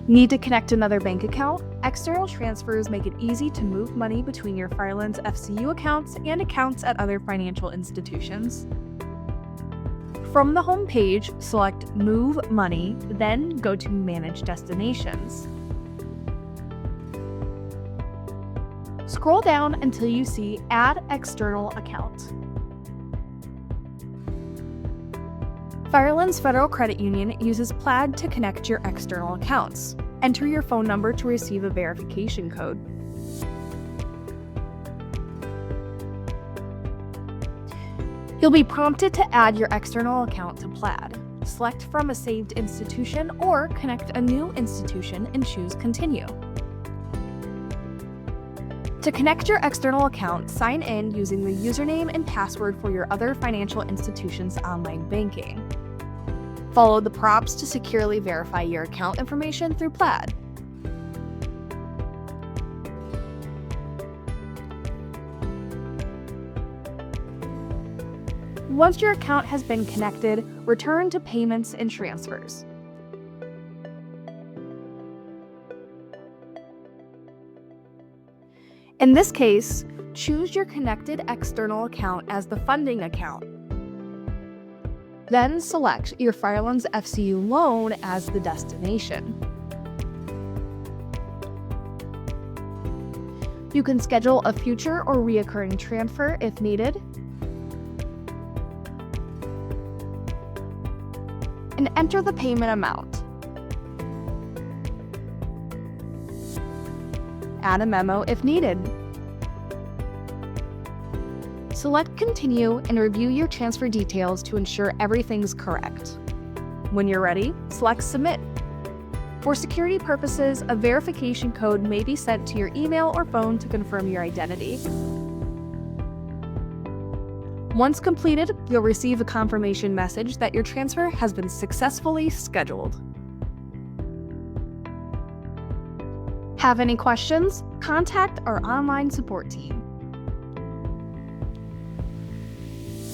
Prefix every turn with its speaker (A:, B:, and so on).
A: Need to connect another bank account? External transfers make it easy to move money between your Firelands FCU accounts and accounts at other financial institutions. From the home page, select Move Money, then go to Manage Destinations. Scroll down until you see Add External Account. Firelands Federal Credit Union uses Plaid to connect your external accounts. Enter your phone number to receive a verification code. You'll be prompted to add your external account to Plaid. Select from a saved institution or connect a new institution and choose Continue. To connect your external account, sign in using the username and password for your other financial institution's online banking. Follow the prompts to securely verify your account information through Plaid. Once your account has been connected, return to Payments and Transfers. In this case, choose your connected external account as the funding account. Then select your Firelands FCU loan as the destination. You can schedule a future or recurring transfer if needed, and enter the payment amount. Add a memo if needed. Select Continue and review your transfer details to ensure everything's correct. When you're ready, select Submit. For security purposes, a verification code may be sent to your email or phone to confirm your identity. Once completed, you'll receive a confirmation message that your transfer has been successfully scheduled. Have any questions? Contact our online support team.